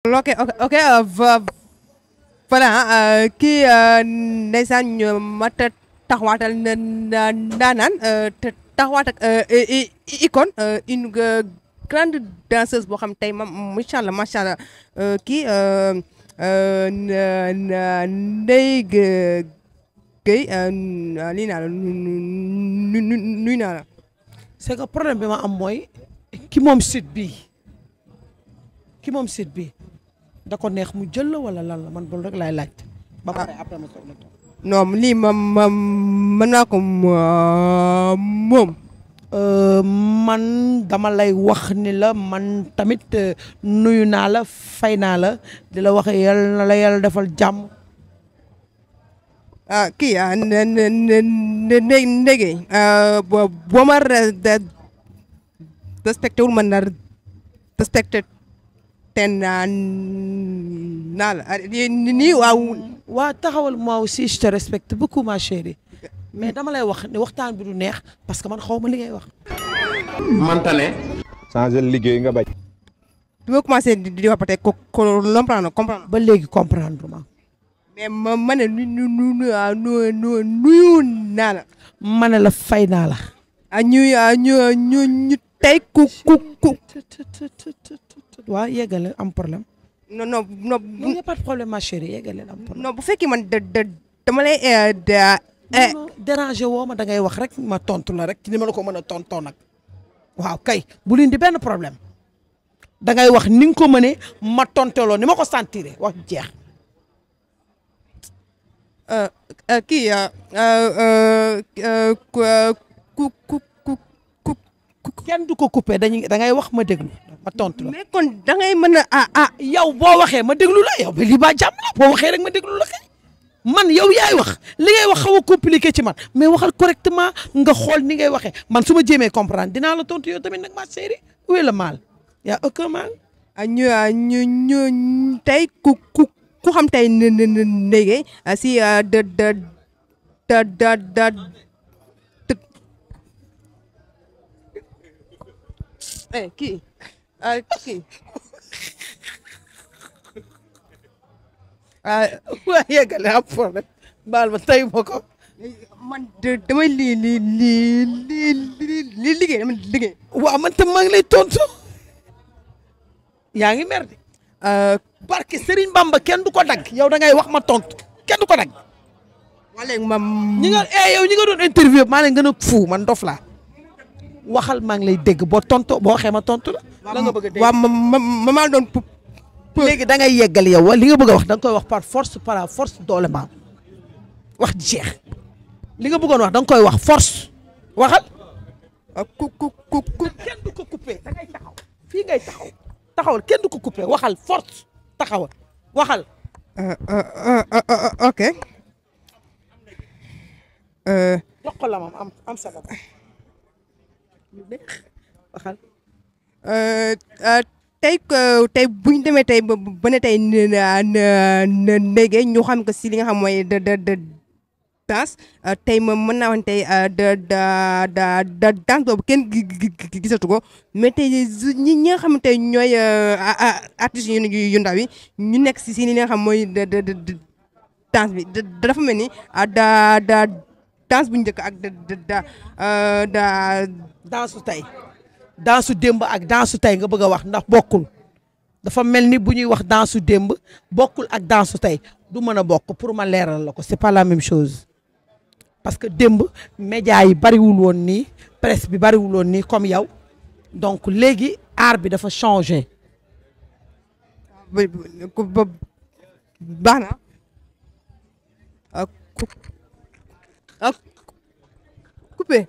ok ok ok voilà kii ndeysaan ñu mat a taxawaatal ndaanaan taxawaat ak icône une grande danseuse boo xam tey macha allah kii Ndeye Gueye lii naa la nuyu naa la. c'est que problème bi ma am mooy ki moom site bi da ko neex mu jël la wala lan la man loolu rek laay laaj. ba pare après ma soog la toog. non lii mën naa ko moom. man dama lay wax ni la man tamit nuyu naa la fay naa la di la wax yàlla na la yàlla defal jàmm. Kii ndege boo ma respecté wul man na respecté naa la nii waaw. waa taxawal moi aussi je te respecte beaucoup ma chérie mais dama lay wax ne waxtaan bi du neex parce que man xaw ma li ngay wax. manta ne. changer liggéey nga bañ. bi ma commencé di wax ba tey comprendre. ba léegi comprendre ma. mais ma ne nuyu naa la. ma ne la fay naa la. ñu tey ku. waaw yeggale am problème. non. il n'y a pas de problème ma chérie yeggale am problème. non bu fekkee man dama lay. non déranger woo ma da ngay wax rek ma tontu la rek ci ni ma la ko mën a tontoo nag waaw kay bu leen di benn problème da ngay wax ni nga ko mënee ma tonteloo ni ma ko sentiré wax jeex. kii kenn du ko coupé da ngay wax ma déglu ma tontu la. mais kon da ngay mën a yow boo waxee ma déglu la yow ba lii ba jàmm la boo waxee rek ma déglu la kay man yow yaay wax li ngay wax xaw a compliqué ci man mais waxal correctement nga xool ni ngay waxee man su ma jéemee comprendre dinaa la tontu yow tamit nag ma chérie où est le mal y a aucun mal. ñu tey ku xam tey ndege si kii. waa yeggale am problème baal ma tey ma ko. man damay liggéey dama liggéey. waaw man tam maa ngi lay tontu yaa ngi mer de. barke Serigne Bamba kenn du ko dagg yow da ngay wax ma tontu kenn du ko dagg. waa léegi ma yow ñi nga doon interview maa leen gën a fu man dof laa waxal maa ngi lay dégg boo tontu boo waxee ma tontu la. la nga bëgg a dégg waaw ma doon. léegi da ngay yeggal yow li nga bëgg a wax da nga koy wax par force doole maam wax jeex li nga bëggoon wax da nga koy wax force waxal. kenn du ko coupé da ngay taxaw fii ngay taxawal kenn du ko coupé waxal force taxawal waxal. ok. jox ko la maam am sabab waxal. tey bu ñu demee tey ba ne tey ndege ñu xam que si li nga xam mooy danse tey mën naa wax tey danse boobu kenn gisatu ko mais tey ñi nga xam ne tey ñooy artistes yu ndaw yi ñu nekk si li nga xam mooy danse bi dafa mel ni danse bu njëkk ak danse su tey. dansu démb ak dansu tey nga bëgg a wax ndax bokkul dafa mel ni bu ñuy wax dansu démb bokkul ak dansu tey du mën a bokk pour ma leeral la ko c'est pas la même chose parce que démb média yi bariwul woon nii presse bi bariwul woon nii comme yow donc léegi art bi dafa changé. baax na coupé.